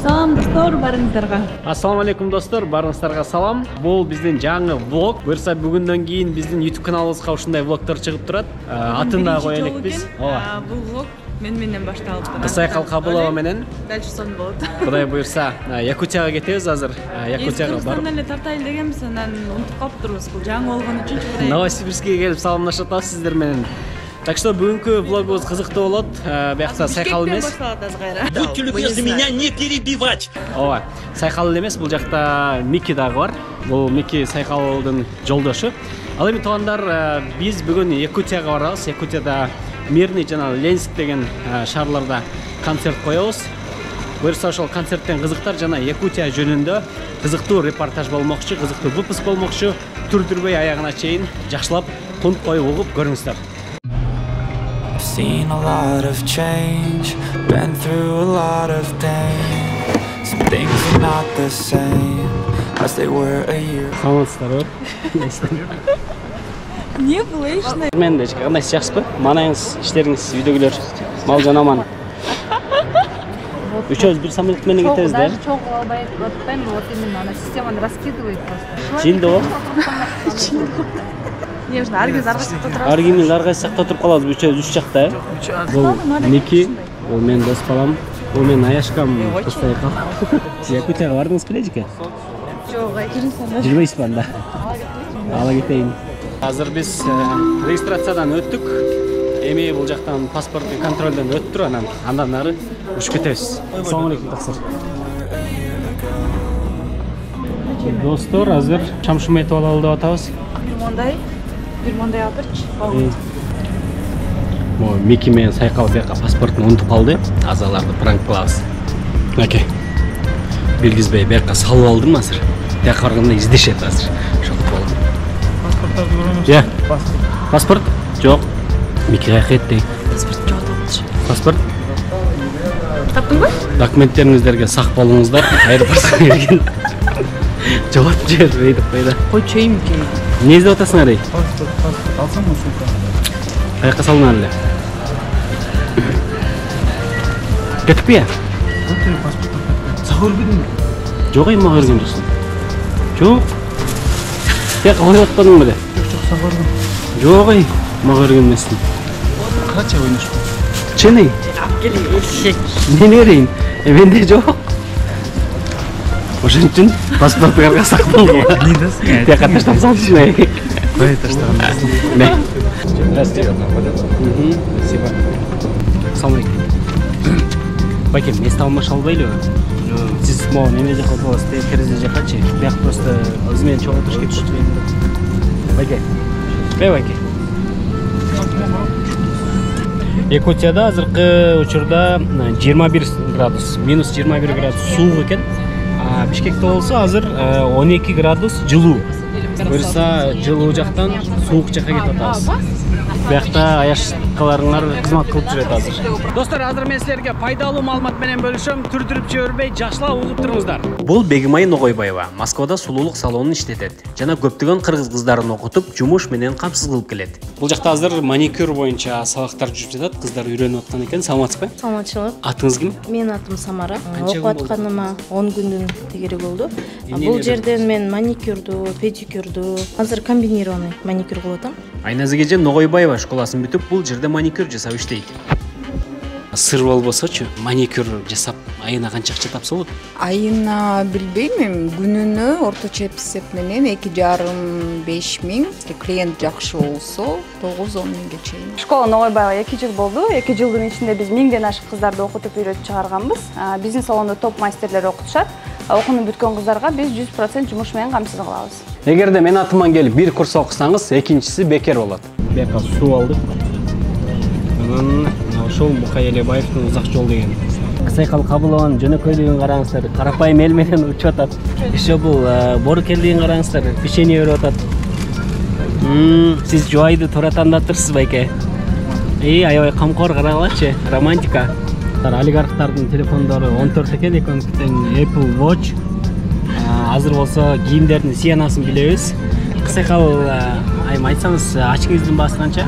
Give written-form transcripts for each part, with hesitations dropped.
Салам достор, барыңыздарга. Ассаламу алейкум достор, барыңыздарга салам. Бул биздин жаңы влог. Буюрса бүгүндөн кийин биздин YouTube каналыбызга ушундай влогдор чыгып турат. Атын да кое элекпиз. Бул влог менен башталып турат. Кысайкал Кабылова менен. Дальше сон болот. Кудай буюрса, Якутияга кетебиз азыр. Якутияга барып. Эле тартайын дегенбиз, анан унутуп калыптырбыз. Бул жаңы болгон үчүн Кудай. Новосибирскке келип саламлашып атабыз сиздер менен. Так что бүгүнкү влогубуз кызыктуу болот. Биякта сайкал эмес. Будьте любезны меня не перебивать. Ооба, сайкал эмес, бул жакта Мики дагы бар. Бул Мики сайкалдын жолдошу. Ал эми туугандар, биз бүгүн Якутияга барабыз. Якутияда Мирный жана Ленинск деген шаарларда концерт коебуз. Буюрса ошол концерттен кызыктар жана Якутия жөнүндө кызыктуу репортаж болмокчу, кызыктуу выпуск болмокчу. Түрдүрбөй аягына чейин жакшылап кунт коюп угуп көрүңүздөр. Seen a lot of change, been through a lot of pain. Some things are not the same as they were a year ago. Саламатсыздарбы? Не булайшны? Мен да кандай жакшысызбы? Манайыңыз, иштериңиз, видеолор, мал жан аман. Үчөөбүз бир самолет менен кетебиз да. Даже чоң албай өтпөйм, вот именно она системаны раскидывает просто. Жиндо. Нежно, аргиз аргасыкта турат. Аргимиз аргасыкта туруп калабыз, үчөөбүз үч жакта. Бул Ники, бул мен дос балам, бул мен Аяшкам, Кыстайкал. Якутияга бардыңыз бележике? Жок, айкырсың. Жүрбөйсүз анда. Ала кетейин. Азыр биз регистрациядан өттүк. Эми бул жактан паспорттун контролдон өттүр, андан нары учуп кетебиз. Ассаламу алейкум таксир. Достор, азыр чамшым этип алалы деп атабыз. Бир мондай алдырчы. Мики менен сайкал бияка паспортун унутуп калды. Азаларды пранк кылабыз. Оке. Билгизбей бияка салып алдым азыр. Бияка барганда издешет азыр. Ошентип болду. Паспорттарды көрөмүз. Я. Паспорт? Жок. Микиге кетти. Паспорт жок. Паспорт? Таптыңбы? Документтериңиздерге сак болуңуздар. Аэропортко келген. Жооп жибербей деп койду. Койчойм экен. Не издеп атасың арай? Паспорт алсам ушунка. Каяка салган эле? Кетпи я? Өтө паспорт. Сагыр бедиңби? Жок, мага берген жоксуң. Жок. Тек коюп атканың беле? Жок, сагырдым. Жок, мага берген эмесин. Кача ойнош. Чыны? Кели эшек. Мен берейин. Менде жок. Ошон үчүн паспортуңарга сак болгула. Не дасың? Тек таштап салчу. Кой таштаган? Не. Здравствуйте. Спасибо. Ассаламу алейкум. Бакем, место алмаш албайлы? Сиз могу неме жака отурасыз, терезе жакачы. Бияк просто өзүмен чогуу отуруш кетишти. Баке. Баке. Якутияда азыркы учурда 21 градус, минус 21 градус суук экен. Бишкекте болсо азыр 12 градус жылуу. Буюрса жылуу жактан суук жакка кетип атабыз. Биякта аяшкаларыңар кызмат кылып жүрөт азыр. Достор, азыр мен силерге пайдалуу маалымат менен бөлүшөм. Түрдүрүп жибербей жакшылап угуп туруңуздар. Бул Бегимай Ногойбаева Москвада сулуулук салонун иштетет жана көптөгөн кыргыз кыздарын окутуп, жумуш менен камсыз кылып келет. Бул жакта азыр маникюр боюнча сабактар жүрүп жатат. Кыздар үйрөнүп аткан экен. Саламатсызбы? Саламатчылык. Атыңыз ким? Менин атым Самара. Канча Окуп атканыма 10 күндүн тегери болду. Бул жерден мен маникюрду, педикюрду, азыр комбинированный маникюр кылып атам. Айназыгеже Ногойбаева школасын бүтүп, бул жерде маникюр жасап иштейт. Сыр болбосочу, маникюр жасап айына канча акча тапса болот? Айына билбейм, күнүнө орточо эсеп менен 2,5–5 миң. Клиент жакшы болсо 9–10 миңге чейин. Школа Ногойбаева 2 жыл болду. 2 жылдын ичинде биз 1000ден ашык кыздарды окутуп үйрөтүп чыгарганбыз. Биздин салондо топ майстерлер окутушат. Окууну бүткөн кыздарга биз 100% жумуш менен камсыз кылабыз. Эгерде мен атыман келип бир курс окусаңыз, экинчиси бекер болот. Бияка суу алдык. Анан ошол Мукай Элебаевдин Узак жол деген. Кысайкал Кабылованын жөнөкөйлүгүн караңыздар, карапайым эл менен учуп атат. Еще бул Борукелдигин караңыздар, печенье берип атат. Сиз жубайды туура тандатырсыз байке. Аябай камкор карагылачы, романтика. Олигархтардын телефондору 14 экен, экөөбүздүн Apple Watch. Азыр болсо кийимдердин сиянасын билебиз. Кысайкал айтсаңыз, ачкыңыздын баасы канча?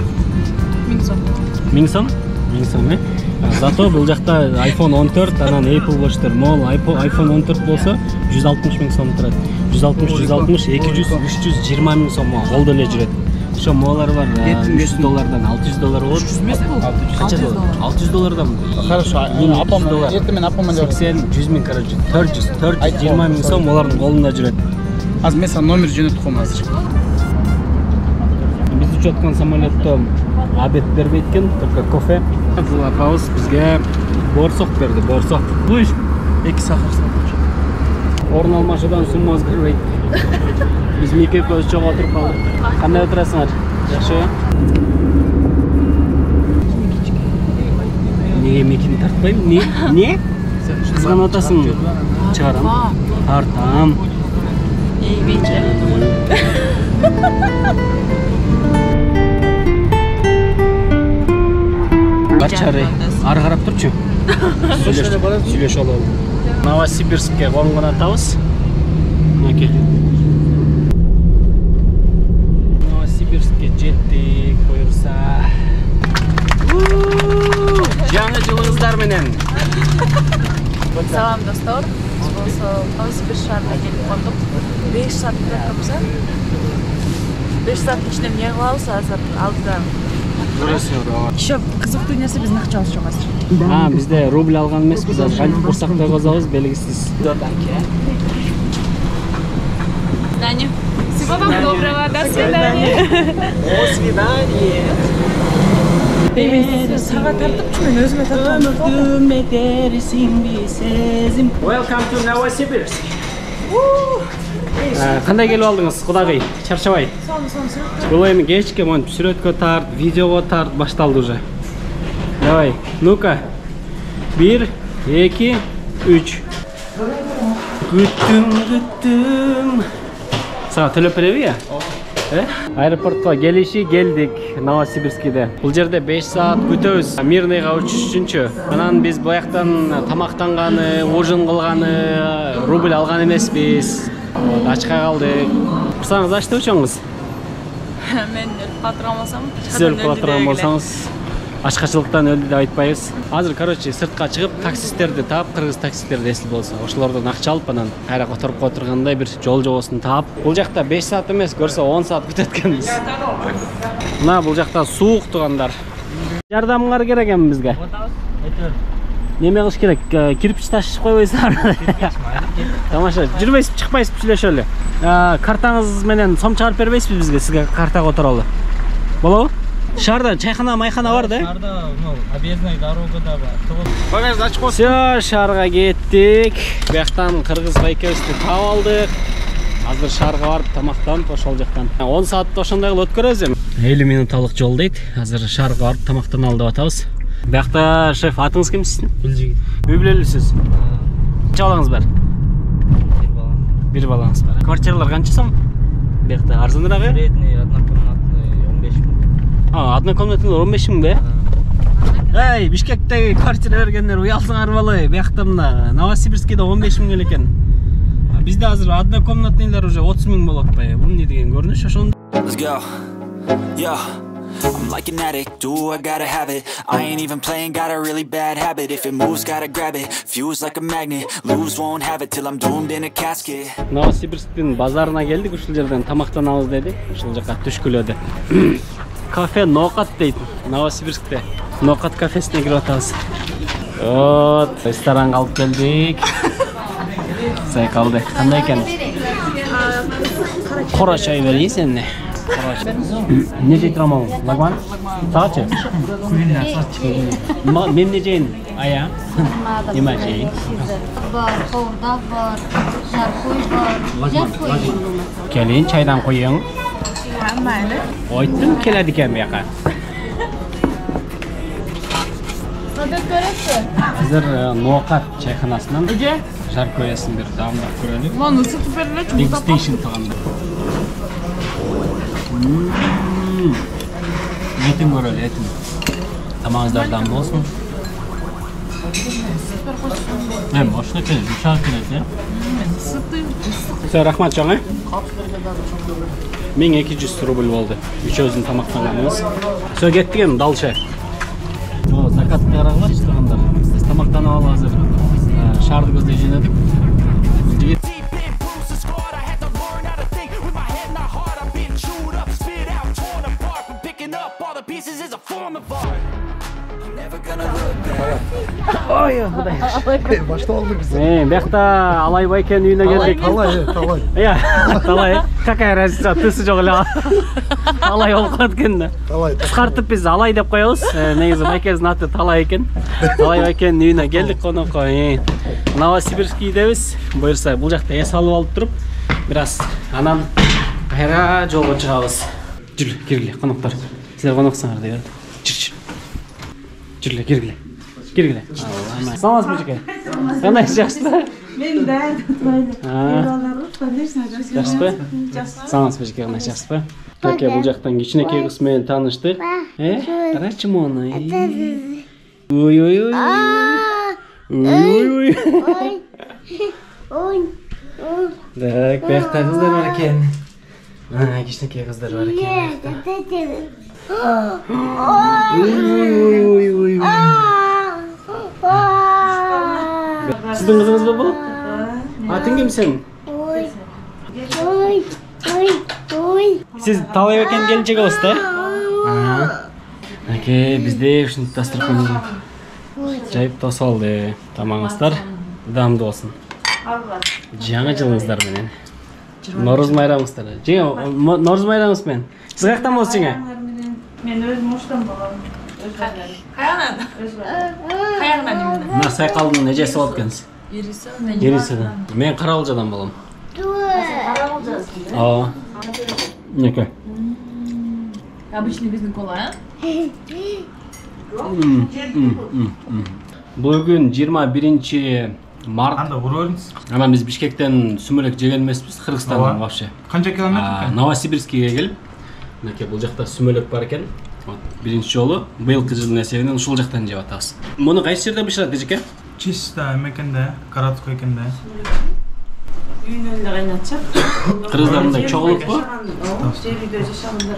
1000 сом. 1000 сом? 1000 сом. Зато бул жакта iPhone 14 анан Apple Watch'тер мол. iPhone 14 болсо 160 000 сом турат. 160 200 320 000 сом колдо эле жүрөт. Ошо молар бар. $300 $600 болот. 300 эмес бул. Канча доллар? $600 Хорошо. Апам эртең мен апаман жабам. 80-100 миң короче. 420 000 сом олардын колунда жүрөт. Азыр мен сага номер жөнөтүп коем азыр. Биз учуп аткан самолетто обед бербейт экен, только кофе. Бул апабыз бизге борсок берди, борсок. Буш 2 сахар салып. Орун алмашудан суммабыз бербейт. Биз меке көз чогуу отуруп калдык. Кандай отурасыңар? Жакшыбы? Неге мекени тартпайм? Не? Кызганып атасың? Чыгарам. Тартам. Эй, вечер. Качары. Ары карап турчу. Сүйлөшүп алалы. Новосибирскке конгон атабыз. Мынакей. Новосибирскке жеттик, буюрса. Жаңы жылыңыздар менен. Салам достор. Biz bolsa Novosibir şahrına gelip koyduk. 5 saat bırakımıza. 5 saat içinde ne kılavuz hazır aldıdan. Еще кызыктуу нерсе биздин акчабыз жок азыр. Бизде рубль алган эмеспиз, азыр кантип курсак да козобуз белгисиз. Всего вам доброго, до свидания. До свидания. Мен сага тартыпчы, мен өзүмө тартам. Welcome to Novosibirsk. Кандай келип алдыңыз, кудагый? Чарчабай. Бул эми кечке монтип сүрөткө тарт, видеого тарт башталды уже. Давай, ну-ка. 1, 2, 3. Күттүм. Сага төлөп береби? Аэропортко келдик Новосибирскиде. Бул жерде 5 саат күтөбүз. Мирныйга учуш үчүнчү. Анан биз буяктан тамактанганы, ужин кылганы, рубль алган эмеспиз. Ачка калдык. Курсаңыз ачты учоңуз? Мен патрон болсам, Сиз патрон болсаңыз, ачкачылыктан өлдү деп айтпайбыз. Азыр, короче, сыртка чыгып, таксисттерди таап, кыргыз таксисттерди эсил болсо, ошолордон акча алып, анан кайра которуп отургандай бир жол жобосун таап. Бул жакта 5 саат эмес, көрсө 10 саат күтөт экенбиз. Мына бул жакта суук тугандар. Жардамыңар керек эми бизге. Неме кылыш керек? Кирпич ташып койбойсуңар. Тамаша, жүрбөйсүп, чыкпайсызбы, сүйлөшөлү. Картаңыз менен сом чыгарып бербейсизби бизге? Сизге картага отуралы. Болобу? Шаарда чайхана, майхана бар да? Шаарда, объездный дорога да бар. Багажды ачып койсуң. Всё, шаарга кеттик. Бияктан кыргыз байкебизди таап алдык. Азыр шаарга барып тамактанып ошол жактан 10 саатты ошондой кылып өткөрөбүз эми. 50 минуталык жол дейт. Азыр шаарга барып тамактана алдып атабыз. Биякта шеф, атыңыз ким сиздин? Гүлжигит. Үй бүлөлүүсүз. Канча балаңыз бар? Бир балаңыз бар. Квартиралар канча сом? Биякта арзаныраак? Средний однокомнатный 15 000. Однокомнатный 15 000 бе? Эй, Бишкектеги квартира бергендер уялсыңар балай. Биякта мына Новосибирскиде 15 000 экен. Бизде азыр однокомнатныйлар уже 30 000 болот атпайбы? Бул не деген көрүнүш ошондо? Let's go. Yeah. I'm like an addict, do I gotta have it. I ain't even playing, got a really bad habit. If it moves, gotta grab it. Fuse like a magnet, lose, won't have it till I'm doomed in a casket. Новосибирсктин базарына келдик, ушул жерден тамактанабыз дедик. Ушул жака түшкүлөдү. Кафе Нокат дейт, Новосибирскте. Нокат кафесине кирип атабыз. Вот, ресторанга алып келдик. Сай калды. Кандай экен? Кора чай берейин сени. Не жейт рамал? Лагман? Сағачы? Мен не жейін? Ая? Нема жейін? Бар, қордақ бар, жарқой бар, жас қойын. Келейін, чайдан қойың. Майлы. Ойттым, келеді екен бияқа. Қадыр көресі? Қазір Нокат чайханасынан жаркоясын бір дамдап көрелік. Вон ысытып берілі. Дегустейшн тұғанды. Етін көрелі, етін. Тамаңыздардан болсын. Boşuna keledi, uçağa keledi. Sen rahmat çoğun. 1200 rubl oldu. Üçümüzün tamaktanlarımız. Söz gettik mi dalışa? Zakaz Саламатчы тургандар. Сиз тамактанып алып азыр шаарды көздөй жөнөдүк. Ой, Кудай. Башта алдык биз. Бияқта Алай байкен үйүнө келдик. Талай. Иә, Талай. Какая разница, тысы жок эле. Талай болуп калат экен. Талай. Кыскартып биз Алай деп коебуз. Негизи байкенин аты Талай экен. Талай байкенин үйүнө келдик конокко. Новосибирскийдебиз. Буюрса бул жакта эс алып алып туруп, бир аз анан кайра жолго чыгабыз. Жүр, киргиле коноктор. Силер коноксуңар деп. Жүрле, киргиле. Киргиле. Саламатсызбы жеке? Кандай жакшыбы? Мен да Жакшыбы? Саламатсызбы жеке, кандай жакшыбы? Жеке бул жактан кичинекей кыз менен тааныштык. Карачы муну. Ой. Так, бияқта қыздар бар екен. Кичинекей қыздар бар екен. Сіздің қызыңыз ба бұл? Атың кім сен? Сіз Талай екен келіншек болсыз да? Әке, бізде үшін дастархан жайып тосалды. Тамаңыздар дамды болсын. Жаңа жылыңыздар менен. Норuz майрамыңыздар. Норuz майрамыңыз мен. Сіз қаяқтан болсыз жеңе? Мен өзім Оштан боламын. Қаяғынан? Қаяғынан емін? Мына Сайқалдың нәжесі болып кенсіз? Ересіні. Мен Қарауылжадан боламын. Қарауылжасың? Неке? Обычный біздің кола, Бүгін 21 март. Анда бурорыңыз? Ана біз Бишкектен сүмелек жеген емеспіз, Қырғызстаннан вообще. Қанша километр? Новосибирскийге келіп, мінекей бұл жақта сүмелек бар екен. Бірінші жолы биылғы жылдың есебінен ушул жақтан жеп атабыз. Мұны қайсы жерде бышырады жеке? Чиста мекенде, Каратко экенде. үйінен де қайнатшап. Қырғыздарында чоғылып па? Жерде жашағандар.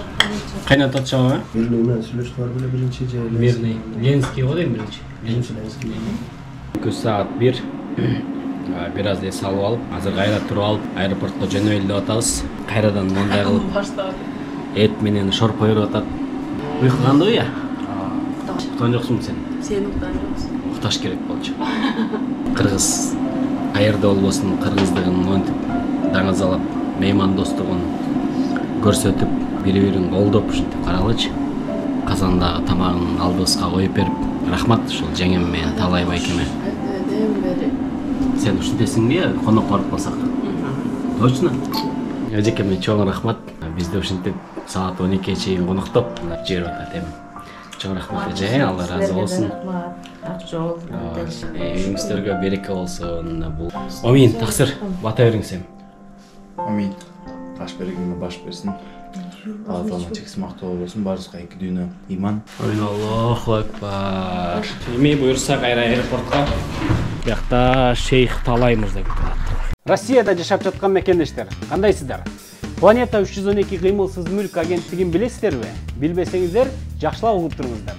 Қайнатат шаға? Мирный мен сүйлөшүп бар беле биринчи же. Мирный. Ленский ғой дейм бірінші. Ленский. 2 саат 1. Biraz ес алып алып, азыр кайра туруп алып, аэропортко жөнөйлү деп атабыз. Кайрадан мындай кылып эт менен шорпо берип атат. Уйку кандыбы я? Уктаган жоксуңбу сен? Сен уктаган жоксуң. Укташ керек болчу. Кыргыз каерде болбосун кыргыздыгын монтип даңазалап, меймандостугун көрсөтүп, бири-бирин колдоп ушинтип каралычы. Казандагы тамагын алдыбызга коюп берип, рахмат ушул жеңем менен Талай байкеме. Сен ушинтесиңби я конок барып калсак? Точно? Эжекеме чоң рахмат. Бизде ушинтип саат 12-ге чейин коноктоп жиберип атат эми. Чоң рахмат эже, Алла разы болсун. Үйүңүздөргө береке болсун. Амин, таксир. Бата бериңиз эми. Амин. Таш берегиңе баш берсин. Аллахтан чексиз мактоо болсун. Барыбызга эки дүйнө иман. Амин, Аллаху акбар. Эми буйрса кайра аэропортко. Бияқта Шейх Талай мырза кетип атат. Россияда жашап жаткан мекендештер, кандайсыздар? Планета 312 кыймылсыз мүлк агенттигин билесиздерби? Билбесеңиздер, жакшылап угуп туруңуздар.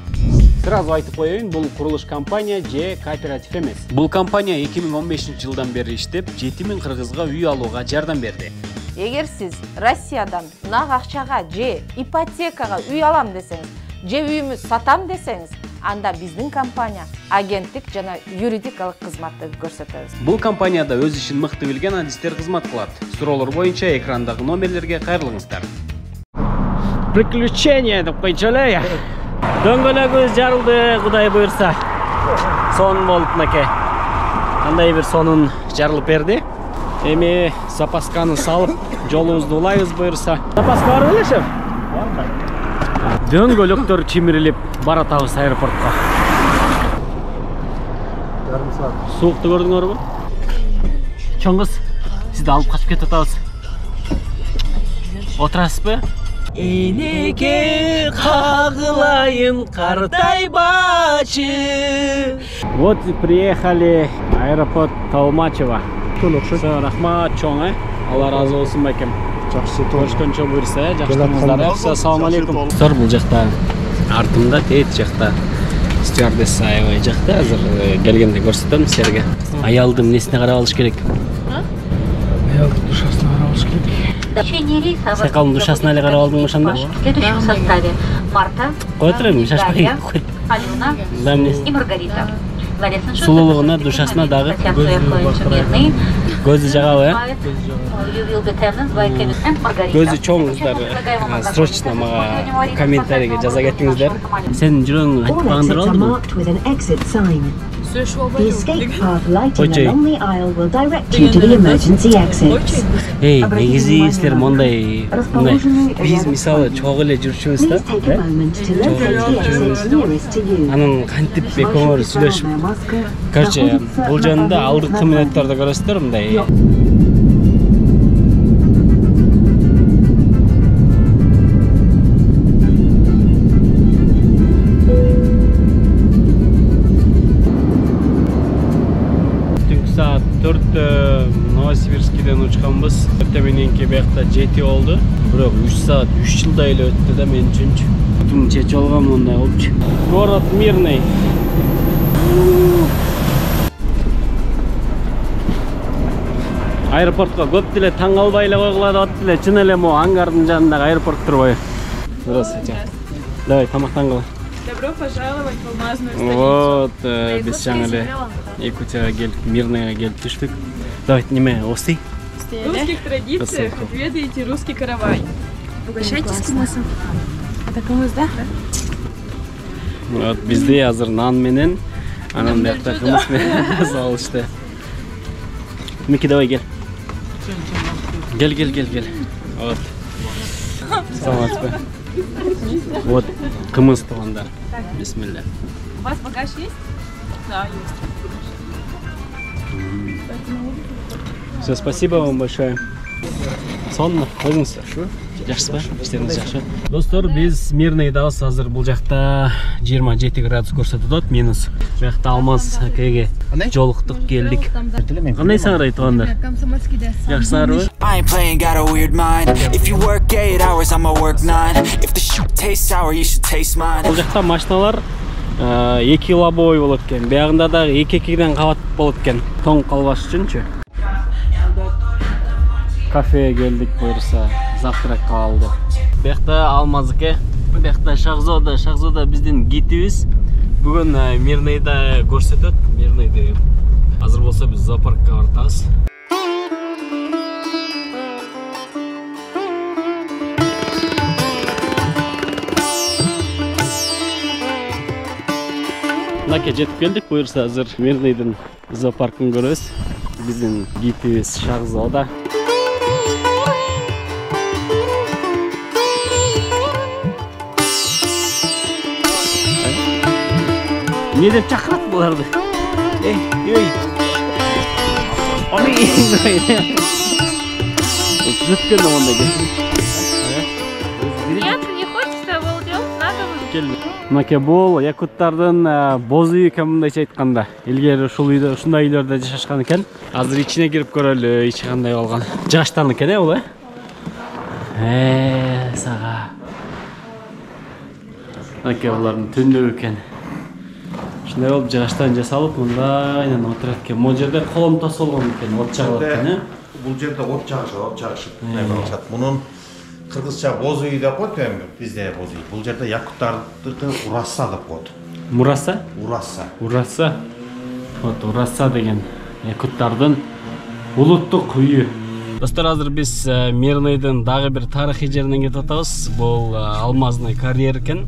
Сразу айтып коеюн, бул курулуш компания же кооператив эмес. Бул компания 2015-жылдан бери иштеп, 7000 кыргызга үй алууга жардам берди. Эгер сиз Россиядан нак акчага же ипотекага үй алам десеңиз, же үйүмү сатам десеңиз, анда биздин компания агенттик жана юридикалык кызматты көрсөтөбүз. Бул компанияда өз ишин мыкты билген адистер кызмат кылат. Суроолор боюнча экрандагы номерлерге кайрылыңыздар. Приключения деп койчу эле. Дөңгөлөгүбүз жарылды, Кудай буйрса. Сон болуп мынакей. Кандай бир сонун жарылып берди. Эми запасканы салып, жолубузду улайбыз буйрса. Запаска бар беле, шеф? Бар. Дөңгөлөктөр чимирилип баратабыз аэропортко. Жарым саат. Суукту көрдүңөрбү? Чоң кыз, сизди алып качып кетип атабыз. Отурасызбы? Энеге кагылайын картайбачы. Вот и приехали аэропорт Толмачево. Все, рахмат чоң, Алла разы болсун байкем. Жакшы көрүшкөнчө буйрса, жакшы туруңуздар. Ассаламу алейкум. Бул жакта артымда, тет жакта Стюардесса аябай жакты. Азыр келгенде көрсөтөм силерге. Аялдын эмнесине карап алыш керек? Аялдын душасына карап алыш керек. Сакалдын душасына эле карап алдың ошондо? Следующем составе Марта, Кой турайм, шашпай. Алена Да, эмне? и Маргарита. Сулуулугуна, душасына дагы көзү жагабы, көзү чоң кыздар срочно мага комментарийге жаза кетиңиздер. Сенин жүрөгүң айтып багандыр алдыбы? The escape path lighting along the aisle will direct you to the emergency exits. Эй, негизи силер мондай биз мисалы чогуу эле жүрчүбүз да. Анан кантип экөөңөр сүйлөшүп, короче, бул жөнүндө алдыңкы мүнөттөрдө көрөсүздөр мындай. Saat 4'te Novosibirsk'den uçkanbız. Ötemenenki beyakta jeti oldu. Bırak 3 saat, 3 yılda ile öttü de men üçüncü. Tüm çeç olgan bunday olmuş. Город Мирный. Аэропортқа көп деле таң калбай эле койгула деп атты эле. Чын эле могу ангардын жанындагы аэропорт турбайбы? Здравствуйте. Давай тамактангыла. Добро пожаловать в алмазную столицу. Вот, біз жаңа эле Якутияга келип, Мирныйга келип түштүк. Давайте неме, осый? В русских традициях отведаете русский каравай. Угощайтесь кумысом. Это кумыс, да? Вот, бизде азыр нан менен, анан биякта кумыс менен салышты. Мики, давай кел. Кел. Вот. Саламатсызбы? Вот, кымыз туғандар. Бисмилля. У вас багаж есть? Да, есть. Все, спасибо вам большое. Сонна, өзіңіз жақсы ба? Іштеріңіз жақсы. Достар, біз Мирныйдабыз. Азыр бұл жақта 27 градус көрсөтүп минус. Бұл жақта Алмаз кеге жолуктук келдик. Кандай саңырай туғандар? Жақсыларбы? I ain't playing, got a weird mind. If you work 8 hours, I'ma work 9. If the shoot tastes sour, you should taste mine. Бұл жақта машиналар 2 лобовой болот экен. Биягында дагы 2-2ден кабат болот экен. Тоң калбаш үчүнчү. Кафеге келдик буюрса, завтрак алды. Биякта Алмазыке, биякта Шахзода биздин гидибиз. Бүгүн Мирныйда көрсөтөт. Мирныйды азыр болсо биз зоопаркка бартабыз. Наке жетип келдик, буюрса азыр Мирныйдын зоопаркын көрөбүз. Биздин гидибиз Шахзода. Не деп чакырат буларды? Эй. Ой. Жөткөн онда келсин. Нет, не хочется, обалдел, надо келди. Мынаке бул якуттардын боз үйү экен мындайча айтканда. Илгери ушул үйдө, ушундай үйлөрдө жашашкан экен. Азыр ичине кирип көрөлү, ичи кандай болгон. Жаштан экен бул, сага. Мынаке булардын түндүгү экен. Шундай болуп жагаштан жасалып, мындайынан отурат экен. Могу жерде колом тос болгон экен, от жагылат экен, Бул жерде от жагышып, мунун кыргызча боз үй деп коет, бизде боз үй. Бул жерде якуттардыкы ураса деп коет. Мураса? Ураса. Вот ураса деген якуттардын улуттук үйү. Достор, азыр биз Мирныйдын дагы бир тарыхый жеринен кетип атабыз. Бул алмазный карьер экен.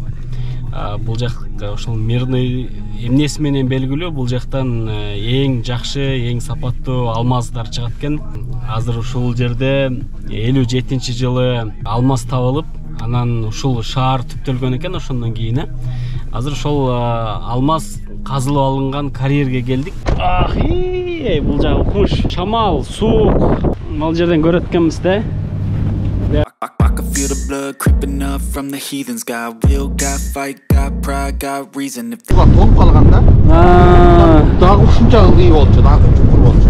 Бул жак ошол Мирный эмнеси менен белгилүү. Бул жактан эң жакшы, эң сапаттуу алмаздар чыгат экен. Азыр ушул жерде 57-жылы алмаз табылып, анан ушул шаар түптөлгөн экен. Ошондон кийин азыр ошол алмаз казылып алынган карьерге келдик. Бул жагы куш, шамал, суук. Мал жерден көрөт экенбиз да. Feel the blood creeping up from the heathens. Got will, got fight, got pride, got reason. If толуп калганда, дагы ушунча ылдый болчу, дагы чукур болчу.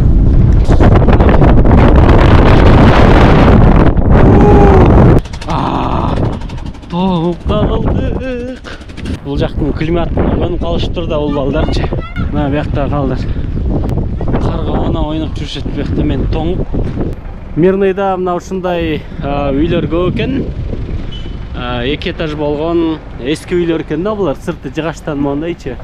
Толуп калдык. Бул жактын климатына көнүп калышыптыр да бул балдарчы. Мына бuyakта калдыр. Каргабана ойноп жүрүшөт бuyakта мен тоңуп. Мирныйда мына ушундай үйлөр көп экен. 2 этаж болгон эски үйлөр экен да булар, сырты жыгачтан мондайчы.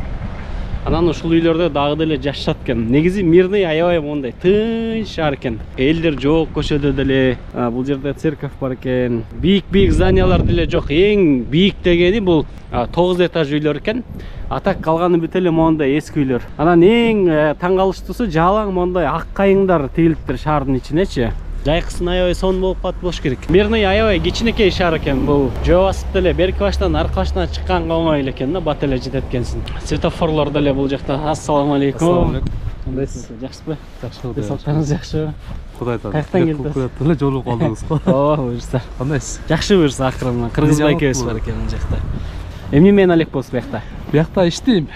Анан ушул үйлөрдө дагы деле жашашат экен. Негизи Мирный аябай мондай тынч шаар экен. Элдер жок көчөдө деле. Бул жерде церковь бар экен. Бийик зданиялар деле жок. Эң бийик дегени бул 9 этаж үйлөр экен. Атак калганы бүт эле мондай эски үйлөр. Анан эң таң калыштуусу жалаң мондай ак кайыңдар тигилиптир шаардын ичинечи. Жайкысын аябай сонун болуп калат болуш керек. Мирный аябай кичинекей шаар экен. Бул жөө басып деле берки баштан арка баштан чыкканга оңой эле экен да, бат эле жетет экенсиң. Светофорлор деле бул жакта. Ассаламу алейкум. Кандайсыз? Жакшысызбы? Жакшы. Салтарыңыз жакшыбы? Кудай таап. Каяктан келдиңиз? Эле жолугуп калдыңыз го. Ооба, буюрса. Кандайсыз? Жакшы буюрса, акырын. Кыргыз байкебиз бар экен бул жакта. Эмне менен алек болсу буякта? Буякта иштейм.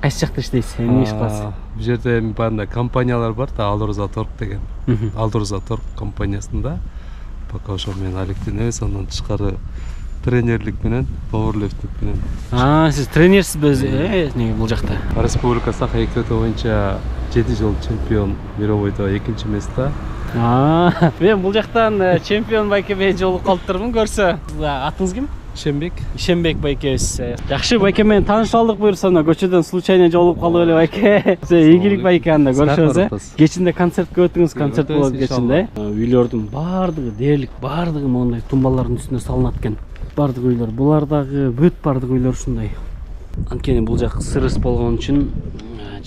Кайсы жакта иштейсиз? Эмне иш кыласыз? Бул жерде баандай компаниялар бар да, Алдорзаторг деген. Алдорзаторг компаниясында пока ошо менен алектенебиз, андан тышкары тренерлик менен, пауэрлифтинг менен. Сиз тренерсизби? Эмне бул жакта? Республика саха экөтө боюнча 7 жыл чемпион, мировойдо 2-чи место. Мен бул жактан чемпион байкеме жолугуп калыптырмын, көрсө. Атыңыз ким? Ишенбек. Ишенбек байкебиз. Жакшы, байке менен тааныша алдык буюрса, көчөдөн случайно жолугуп калып эле байке. Ийгилик байке анда көрүшөбүз. Кечинде концертке өтүңүз, концерт болот кечинде. Үйлөрдүн баардыгы дээрлик, баардыгы мондай тумбалардын үстүнө салынат экен. Баардык үйлөр, булардагы бүт баардык үйлөр ушундай. Анткени бул жак сырыс болгон үчүн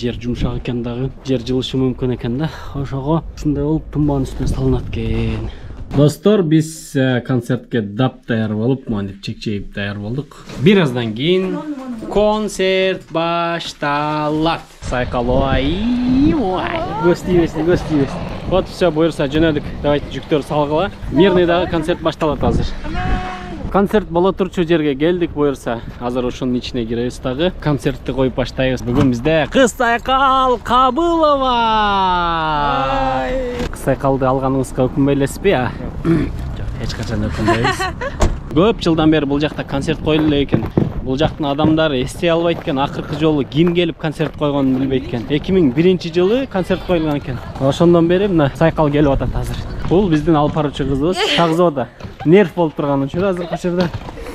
жер жумшак экен дагы, жер жылышы мүмкүн экен да. Ошого ушундай болуп тумбанын үстүнө салынат экен. Достор, биз концертке дап даяр болуп, мынтип чек-чегип даяр болдук. Бир аздан кийин концерт башталат. Сайкалой. Көстүйбөс. Вот все, буюрса жөнөдүк. Давайте жүктөр салгыла. Мирныйдагы концерт башталат азыр. Концерт боло турчу жерге келдик буюрса. Азыр ушунун ичине киребиз дагы. Концертти коюп баштайбыз. Бүгүн бизде Кыз Сайкал Кабылова. Кыз Сайкалды алганыңызга өкүнбөй элесизби? Жок, эч качан өкүнбөйбүз. Көп жылдан бери бул жакта концерт коюлуп эле экен. Бул жактын адамдары эстей албайт экен. Акыркы жолу ким келип концерт койгонун билбейт экен. 2001-жылы концерт коюлган экен. Ошондон бери мына Сайкал келип атат азыр. Бул биздин алып баруучу кызыбыз Шагзода. Нерв болуп турган үчүн азыр кочерде.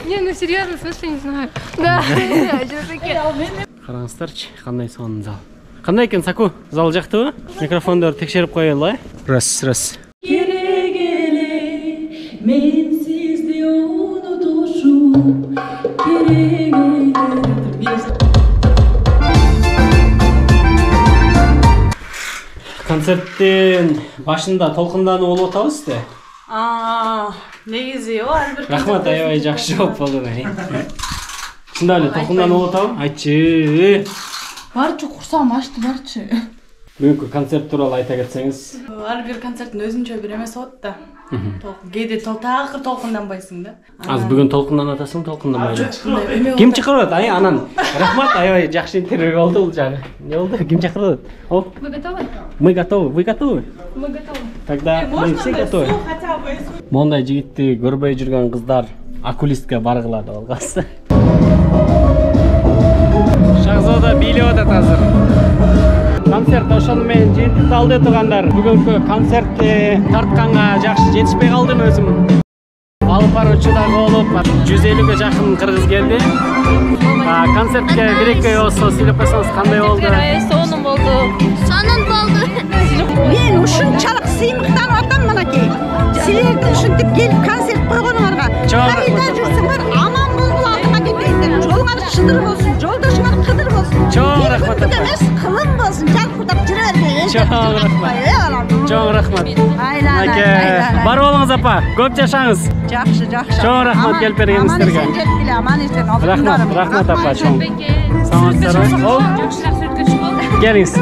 Не, ну серьезно, в смысле, не знаю. Да, караңыздарчы, кандай сонун зал. Кандай экен Саку? Зал жактыбы? Микрофондорду текшерип коелу, Раз. Керек эле мен сизди унутушум. Керек эле. Концерттин башында толкундануу болуп атабызбы? Негизи ар бир рахмат, аябай жакшы болуп болду. Чында эле толкундануу болуп атабы? Айтчы. Барчы курсам ачты барчы. Бүгүнкү концерт тууралуу айта кетсеңиз. Ар бир концерттин өзүнчө бир эмеси болот да. Кээде такыр толкунданбайсың да. Азыр бүгүн толкунданып атасың, толкунданбайсың. Ким чакырып атат? Анан рахмат, аябай жакшы интервью болду бул жагы. Не болду? Ким чакырып атат? Вы готовы? Мы готовы. Вы готовы? Мы готовы. Тогда мы все готовы. Мондай жигитти көрбөй жүргөн кыздар окулистке баргыла деп алгансыз. Шагзода бийлеп атат азыр. Концерт ошону менен жыйынтыкты алды тургандар. Бүгүнкү концертти тартканга жакшы жетишпей калдым өзүм. Алып баруучу дагы болуп, 150ге жакын кыргыз келди. Концертке бир-эки ооз сүйлөп койсоңуз кандай болду? Сонун болду. Мен ушунчалык сыймыктанып атам мынакей. Силердин ушинтип келип концерт койгонуңарга кайда жүрсүңөр аман болгула алдыга кетпейсиңер. Жолуңар шыдыр болсун, жолдошуңар кыдыр болсун. Чоң рахмат. Эмес, кылым болсун, жалпырдап жүрө бербей. Чоң рахмат. Бар болуңуз апа, көп жашаңыз. Жакшы. Чоң рахмат келип бергениңизге. Аман эсен. Рахмат апа, чоң. Келиңиз.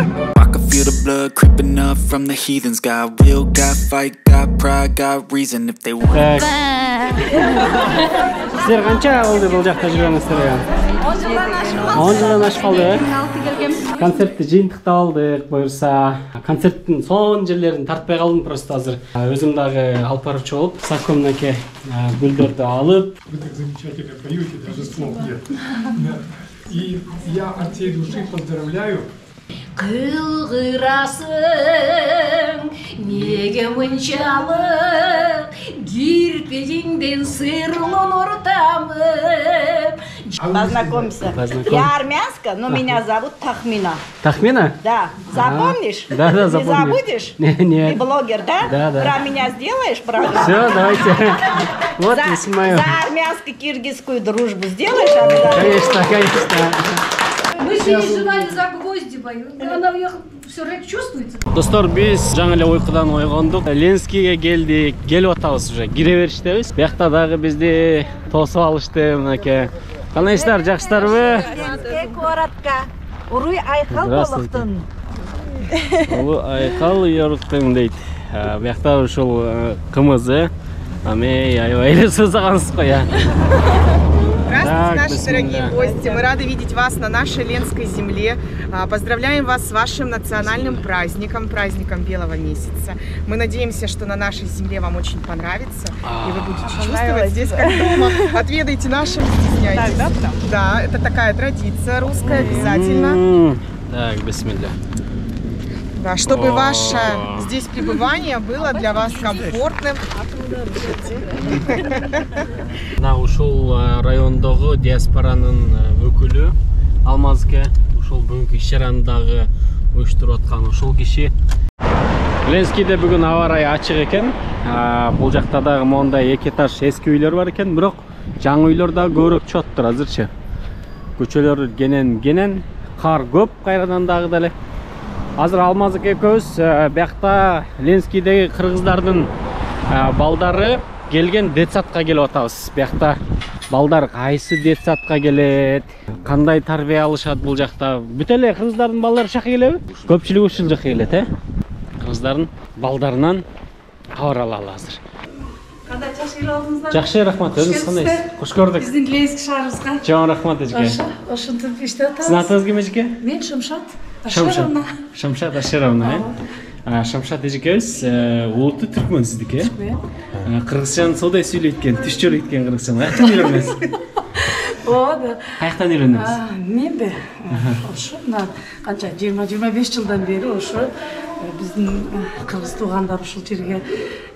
Feel the blood creeping up from the heathens. Got will, got fight, got pride, got reason if they want. Сіздер қанша болды бұл жақта жүргеніңіздер? 10 жылдан ашып қалды. концертке келгенбиз. Концертти жыйынтыктап алдык, буюрса. Концерттин son жерлерин тартпай калдым просто азыр. Өзүм дагы алып баруучу болуп, Сакко мынакей гүлдөрдү алып. Вы так замечательно поете, даже слов нет. И я от всей души поздравляю. Кылгырасың неге мынчалык кирпигиңден сырлын ортамын. Познакомься. Я армянская, но меня зовут Тахмина. Тахмина? Да. Запомнишь? Да, Не запомню. забудешь? Нет. Ты блогер, да? Да. Про меня сделаешь программу? Все, давайте. Вот и снимаю. За армянско-киргизскую дружбу сделаешь обязательно? Конечно. Мы переживали за Гвоздевой. Она все равно чувствуется. Достор, биз жаңы эле уйкудан ойгондук. Ленскийге келдик. Келип атабыз уже. Кире бериштебиз. Биякта дагы бизди тосуп алышты мынакей. Кандайсыздар, жакшысыздарбы? Коротко. Уруй айкал болуктун. Улуу айкал йоруктун дейт. Биякта ушул кымызы. Ами аябай эле сызагансыз го я. Здравствуйте, наши дорогие гости. Мы рады видеть вас на нашей Ленской земле. Поздравляем вас с вашим национальным праздником, праздником Белого месяца. Мы надеемся, что на нашей земле вам очень понравится, и вы будете чувствовать здесь как дома. Отведайте нашим, не стесняйтесь. Да, это такая традиция русская, обязательно. Так, бисмилля. Да, чтобы ваше здесь пребывание было для вас комфортным. Мына ушул райондогу диаспоранын өкүлү Алмазке ушул бүгүнкү иш-чараны дагы уюштуруп аткан ушул киши. Ленскийде бүгүн аба ырайы ачык экен. Бул жакта дагы мондай эки этаж эски үйлөр бар экен, бирок жаңы үйлөр дагы көбүрөөк чоттур азырчы. Көчөлөр кенен, кар көп кайрадан дагы деле. Азыр Алмазык экөөбүз биякта Ленскийдеги кыргыздардын балдары келген детсадка келип атабыз. Биякта балдар кайсы детсадка келет, кандай тарбия алышат бул жакта? Бүт эле кыргыздардын балдары жака келеби? Көпчүлүгү ушул жака келет, Кыргыздардын балдарынан кабар алалы азыр. Кандай жакшы келип алдыңыздар? Жакшы, рахмат. Өзүңүз кандайсыз? Кош көрдүк. Биздин Ленский шаарыбызга. Чоң рахмат эжеке. Ошентип иштеп атабыз. Сиздин атыңыз ким эжеке? Мен Шамшат. Шамшат Ашеровна. Шамшат эжекебиз улуттуу түркмөн сиздики, Кыргызчаны соодай сүйлөйт экен, түш көрөйт экен кыргызчаны. Каяктан үйрөнөсүз? Ооба. Каяктан үйрөнөсүз? Менби. Ошо мына канча 20-25 жылдан бери ошо биздин кыргыз туугандар ушул жерге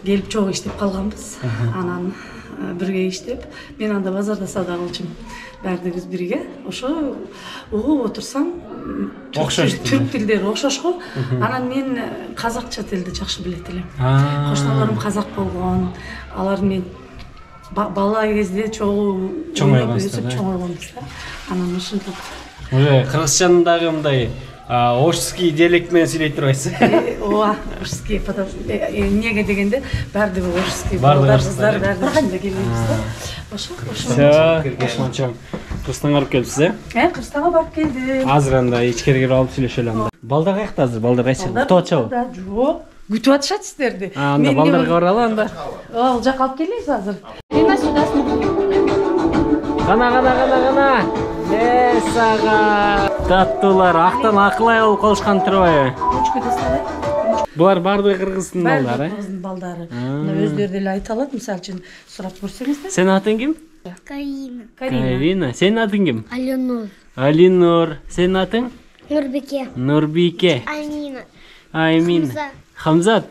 келип чогуу иштеп калганбыз. Анан бирге иштеп, мен анда базарда сауда кылчумун. Бардыгыбыз бирге. Ошо угуп отурсам, түрк тилдери окшош го. Анан мен казакча тилди жакшы билет элем. Кошуналарым казак болгон. Алар мен бала кезде чоңойгонбуз да. Анан ушинтип. Уже кыргызчанын дагы мындай Ошский диалект менен сүйлөй турбайсыз? Ооба, Ошский, эмнеге дегенде бардыгы Ошский балдар, кыздар бардыгы ичинде келебиз да. Ошо. Ошончо. Кыргызстанга барып келипсиз, Кыргызстанга барып келдим. Азыр анда ичкериге кирип алып сүйлөшөлү анда. Балдар каякта азыр? Балдар кайсы? Күтүп атышабы? Жок, күтүп атышат сиздерди. Анда балдарга баралы анда. Ал жака алып келебиз азыр. Кана. Сага. Таттуулар актан акылай болуп калышкан турбайбы? Булар бардыгы кыргыздын балдары. Кыргыздын балдары. Мына өздөрү деле айта алат, мисалы үчүн сурап көрсөңүздөр. Сенин атың ким? Карина. Сенин атың ким? Алинур. Сенин атың? Нурбике. Аймина. Хамзат.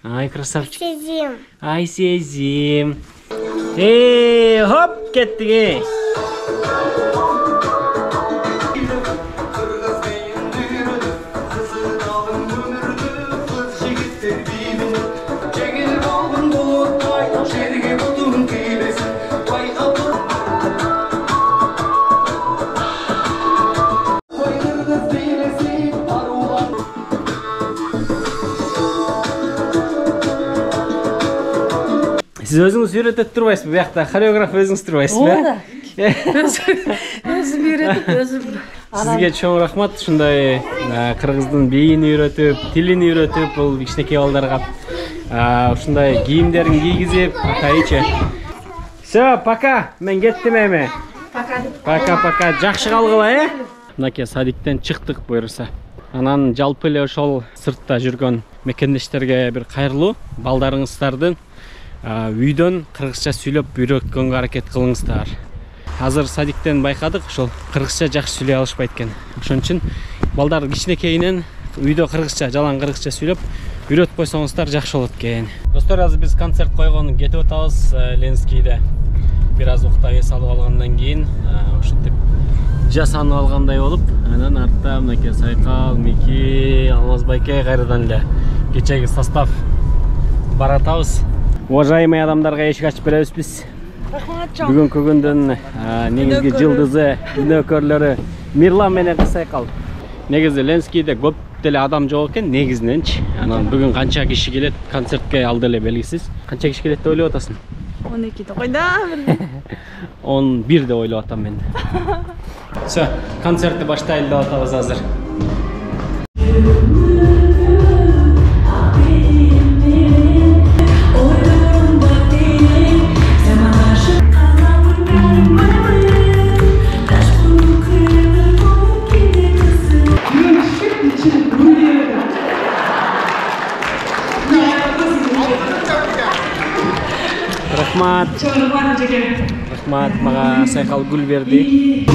Ай, красавчик. Айсезим. Хоп, кеттик. Siz özünüz үйрөтөт турбайсызбы? Биякта хореограф өзүңүз турбайсызбы? Ооба. Өзүм үйрөтүп, өзүм. Сизге чоң рахмат, ушундай кыргыздын бийин үйрөтүп, тилин үйрөтүп, бул кичинекей балдарга ушундай кийимдерин кийгизип, атайчы. Всё, пока. Мен кеттим эми. Пока. Пока. Жакшы калгыла, мынакей садиктен чыктык буюрса. Анан жалпы эле ошол сыртта жүргөн мекендештерге бир кайрылуу, балдарыңыздардын үйдөн кыргызча сүйлөп үйрөткөнгө аракет кылыңыздар. Азыр садиктен байкадык, ошол кыргызча жакшы сүйлөй алышпайт экен. Ошон үчүн балдар кичинекейинен үйдө кыргызча, жалаң кыргызча сүйлөп үйрөтүп койсоңуздар жакшы болот экен. Достор, азыр биз концерт койгон кетип атабыз Ленскийде. Бир аз укта эс алып алгандан кийин ушинтип жасанып алгандай болуп, анан артта мынакей Сайкал, Мики, Алмаз байке кайрадан эле кечеги состав баратабыз. Уважаемый адамдарга эшик ачып беребиз биз. Бүгүнкү күндүн негизги жылдызы, өнөкөрлөрү Мирлан менен Сайкал. Негизи Ленскийде көп деле адам жок экен, негизиненчи. Анан бүгүн канча киши келет концертке ал деле белгисиз. Канча киши келет деп ойлоп атасың? 12 деп койда. 11 деп ойлоп атам мен. Все, концертти баштайлы деп атабыз азыр. Рахмат. Рахмат, мага Сайкал гүл берди.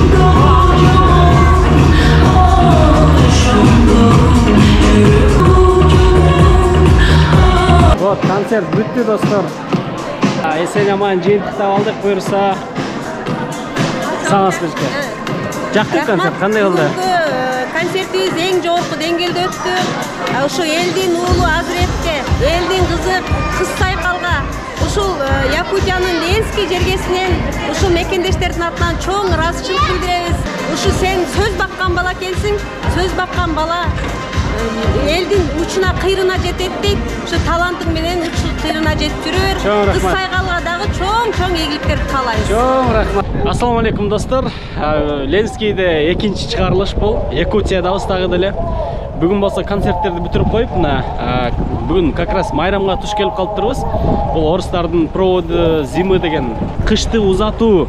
Вот, концерт бүттү, достор. Эсен аман жыйынтыктап алдык, буюрса. Саңасызбы. Жакты концерт, кандай болду? Концертибиз эң жогорку деңгээлде өттү. Ошо элдин уулу Азыретке, элдин кызы Кыз Сайкалга, ушул Якутиянын Ленский жергесинен ушул мекендештердин атынан чоң ыраазычылык билдиребиз. Ушу сен сөз баккан бала келсиң, сөз баккан бала элдин учуна кыйрына жетет дейт. Ушу талантың менен учу кыйрына жетип жүрөр. Кыз Сайкалга дагы чоң ийгиликтерди каалайбыз. Чоң рахмат. Ассаламу алейкум, достор. Ленскийде экинчи чыгарылыш бул. Якутиядабыз дагы деле. Бүгүн болсо концерттерди бүтүрүп коюп, бүгүн как раз майрамга туш келип калыптырбыз. Бул орустардын проводу зимы деген кышты узатуу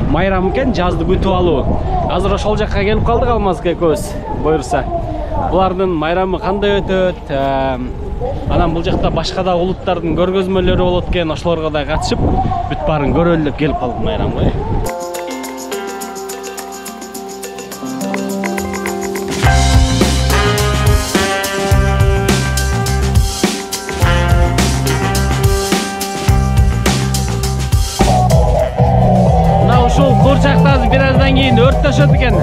майрам экен, жазды күтүп алуу. Азыр ошол жакка келип калдык Алмазга экөөбүз, буюрса. Булардын майрамы кандай өтөт? Анан бул жакта башка да улуттардын көргөзмөлөрү болот экен, ошолорго да катышып, бүт баарын көрөлү деп келип калдык майрамга. Bir azdan keyin örtөшөт экен.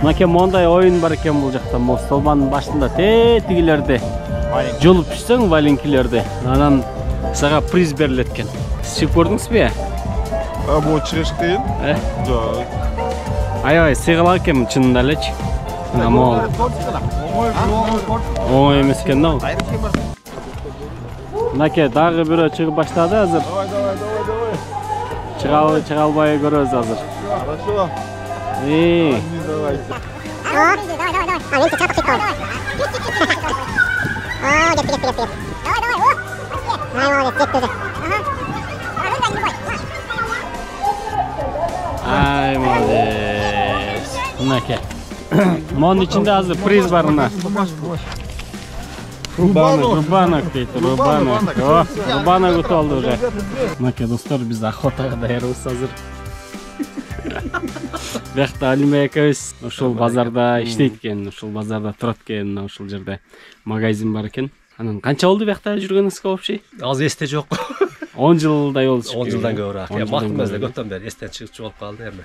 Мынакей мондай оюн бар экен бул жакта. Столбанын башында тетигилерди жолуп түшсөң, валенкилерди. Анан сага приз берилет экен. Сиз көрдүңүзбү? Бул чыгыш кыйын. Жок. Аябай сыйгалак экен чынында элечи. Оңой эмес экен да. Мынакей дагы бирөө чыгып баштады азыр. Чыга албай көрөбүз азыр. Хорошо. Давай. Давай. Ай, молодец. Мынакей. Монун ичинде азыр приз бар мына. Рубанок дейт, рубанок. Рубанок өтүп алды уже. Мынакей, достор, биз охотага даярбыз азыр. Бияқта Алима экөөбүз ошол базарда иштейт экен, ошол базарда турат экен, ошол жерде магазин бар экен. Анан канча болду бияқта жүргөнүңүзгө вообще? Азыр эсте жок. 10 жылдай болду. 10 жылдан көбүрөөк. Я бактым эле көптөн бери эстен чыгып болуп калды эми.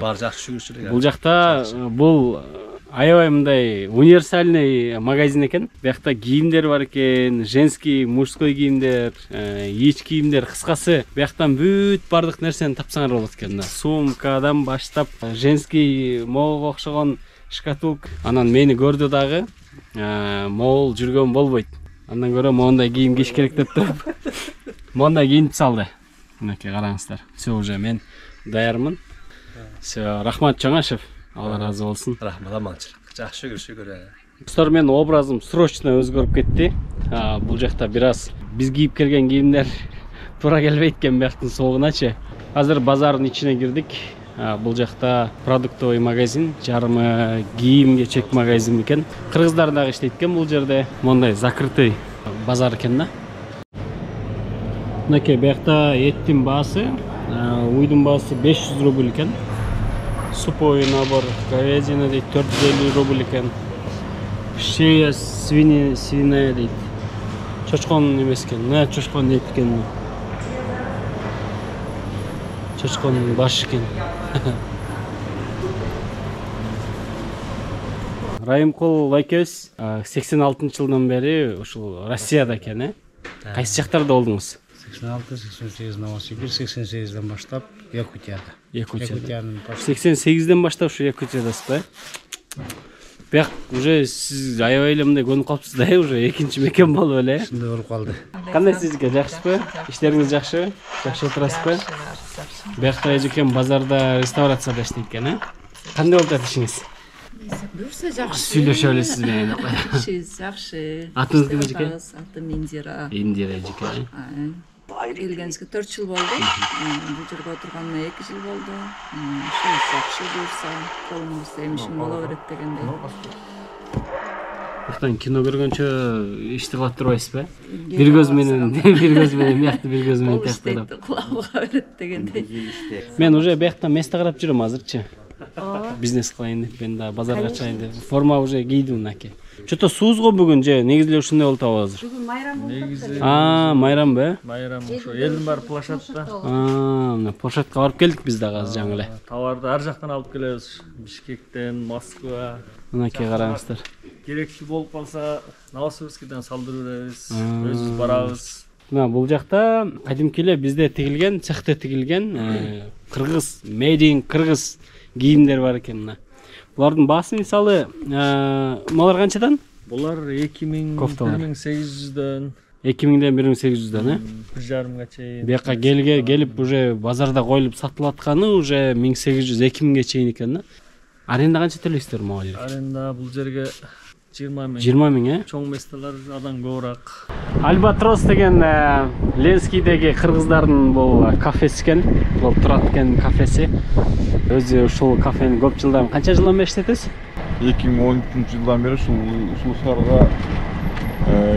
Баары жакшы жүрүшүлүк. Бул жакта бул аябай мындай универсальный магазин экен. Бияқта кийимдер бар экен, женский, мужской кийимдер, ич кийимдер, кыскасы бияктан бүт бардык нерсени тапсаңар болот экен. Сумкадан баштап, женский моого окшогон шкатулка. Анан мени көрдү дагы, могул жүргөн болбойт. Андан көрө мондай кийим кийиш керек деп туруп, мондай кийинип салды. Мынакей караңыздар. Все уже мен даярмын. Все, рахмат Чоңашев. Allah razı olsun. Rahmat amançılık. Жақсы шүгүр. Достор, мен образым срочно өзгөрүп кетти. Бул жакта бир аз биз кийип келген кийимдер туура келбейт экен бияктын соогуначы. Азыр базардын ичине кирдик. Бул жакта продуктовый магазин, жарымы кийим-кечек магазин экен. Кыргыздар дагы иштейт экен бул жерде. Мондай закрытый базар экен да. Мынакей бuyakta еттин баасы, уйдун баасы 500 рубль экен. Суповой набор, говядина дейт 450 рубль экен. Шея свиная дейт. Чочкон эмес экен. Мына чочкон дейт экен. Чочконун башы экен. Райымкул экөөбүз 86-жылдан бери ушул Россияда экен, Кайсы жактарда болдуңуз? 86-88 Новосибирск, 88-ден баштап Якутияда. Якутиядан 88-ден баштап ушу Якутиядасыз ба? Бияк уже сиз аябай эле мындай көнүп калыпсыз да, уже экинчи мекен болуп эле. Ушундай болуп калды. Кандай сизге, жакшысызбы? Иштериңиз жакшыбы? Жакшы отурасызбы? Биякта эжекен базарда реставрацияда иштейт экен, Кандай болуп жатат ишиңиз? Буюрса жакшы. Сүйлөшө элесиз менен. Ишиңиз жакшы. Атыңыз ким эжеке? Атым Индира. Индира эжеке. Келгенибизге 4 жыл болду. Бул жерге отурганына 2 жыл болду. Ишиңиз жакшы буюрса, колуңузда эмишим боло берет дегендей. Бактан кино көргөнчө ишти кылып турбайсызбы? Бир көз менен биякты бир көз менен тактап. Кулагыма берет дегендей. Мен уже бияктан место карап жүрөм азырчы. Бизнес кылайын деп, мен да базар ачайын деп. Форма уже кийдим мынакей. Чото суузго бүгүн же негизи эле ушундай болуп атабы азыр? Бүгүн майрам болуп Негизи майрамбы? Майрам ошо элдин баары площадьта. Мына площадька барып келдик биз дагы азыр жаңы эле. Товарды ар жактан алып келебиз. Бишкектен, Москва. Мынакей караңыздар. Керектүү болуп калса, Новосибирскиден салдырып беребиз. Өзүбүз барабыз. Мына бул жакта кадимки эле бизде тигилген, цехте тигилген кыргыз, made in кыргыз кийимдер бар экен мына. Булардын баасы мисалы, малар канчадан? Булар 1800дөн. 2000ден 1800дөн, 1,5 чейин. Бияка келип уже базарда коюлуп сатылып атканы уже 1800-2000ге чейин экен да. Аренда канча төлөйсүздөр могу жерге? Аренда бул жерге 20 000. 20 000, Чоң местелер адан көбүрөөк. Альбатрос деген Ленскийдеги кыргыздардын бул кафеси экен. Бул турат экен кафеси. Өзү ушул кафени көп жылдан, канча жылдан бери иштетесиз? 2013-жылдан бери ушул шаарга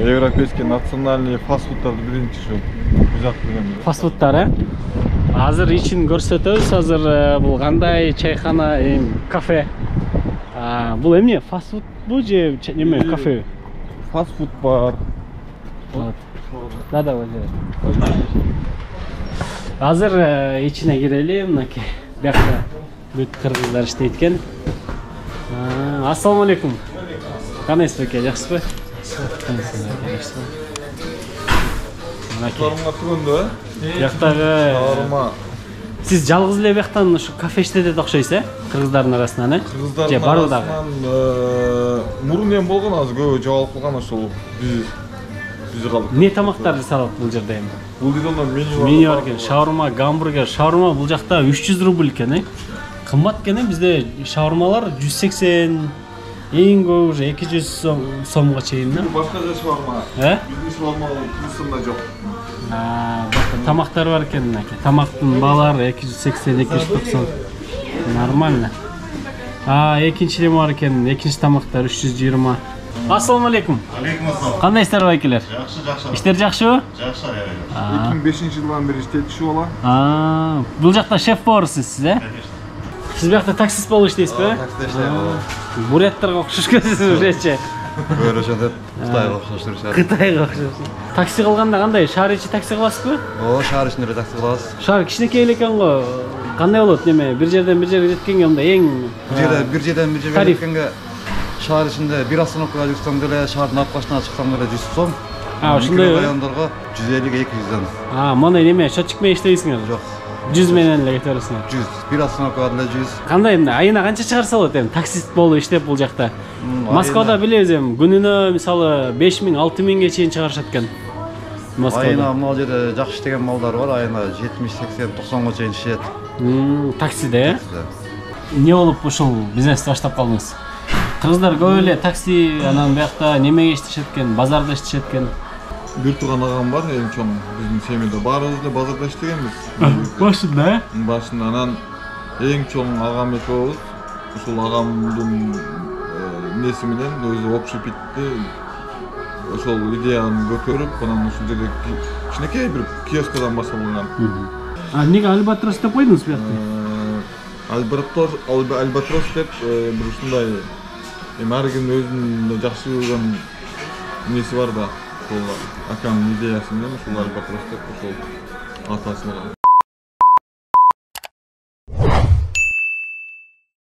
европейский национальный фастфудтарды биринчи ушул күзөтүлгөн. Фастфудтар, Азыр ичин көрсөтөбүз. Азыр бул кандай чайхана, кафе. Бул эмне? Фастфуд бу же неме кафе? Фастфуд бар. Да, азыр ичине кирели, мынакей. Биякта бүт кыргыздар иштейт экен. Ассаламу алейкум. Кандайсыз беке, жакшысызбы? Торунга түгөндө, Бияктагы сиз жалгыз эле бияктан ушу кафе иштетет окшойсуз, кыргыздардын арасынан, же барбы дагы? Мурун эми болгон, азыр көбү жоголуп калган ошол биз калдык. Не тамактарды салат бул жерде эми? Бул бидондо меню бар экен, шаурма, гамбургер. Шаурма бул жакта 300 рубль экен, Кымбат экен, бизде шаурмалар 180, эң көп уже 200 сомго чейин. Башка же шаурма. Биздин шаурма туусунда жок. Тамактар бар экен, мынакей. Тамактын баалары 280-290. Нормально. Экинчи неме бар экен, экинчи тамактар 320. Ассаламу алейкум. Алейкум ассалам. Кандайсыздар байкелер? Жакшы. Иштер жакшыбы? Жакшы. 2005-жылдан бери иштетишип ала. Бул жакта шеф-поварсыз сиз, Сиз биякта таксист болуп иштейсизби? Таксист иштейм. Буряттарга окшош келесиз уже. Көрөшөт, Кытайга окшош турушат. Кытайга окшош. Такси кылганда кандай? Шаар ичи такси кыласызбы? Шаар ичинде такси кылабыз. Шаар кичинекей эле экен го. Кандай болот неме? Бир жерден бир жерге жеткенге мындай эң бир жерден бир жерге жеткенге шаар ичинде бир остановкага жүрсөң деле, шаардын аркасына чыксаң деле 100 сом. Ошондой райондорго 150-200дөн. Мондай неме счетчик менен иштейсиңер? Жок. 100 менен эле кете бересиңер. 100. Бир остановкага деле 100. Кандай эмне? Айына канча чыгарса болот эми таксист болуп иштеп бул жакта? Москвада билебиз эми күнүнө мисалы 5000-6000ге чейин чыгарышат экен. Москвада. Айына могу жерде жакшы иштеген малдар бар, айына 70-80-90га чейин иштейт. Таксиде, эмне болуп ушул бизнести баштап калдыңыз? Кыргыздар көп эле такси, анан биякта немеге иштешет экен, базарда иштешет экен. Бир тууган агам бар, эң чоң биздин семьяда. Баарыбыз эле базарда иштегенбиз. Башында, Башында анан Эң чоң агам экөөбүз ушул агамдын несі менен өзү общепитти ошол идеяны көтөрүп, анан ушул жерде кичинекей бир киоскадан башталган. Неге Альбатрос деп койдуңуз буякты? Альбатрос деп бир ушундай ар кимдин өзүнүн жакшы көргөн несі бар да, ошол акамдын идеясы менен ушул Альбатрос деп ошол аты ачылган.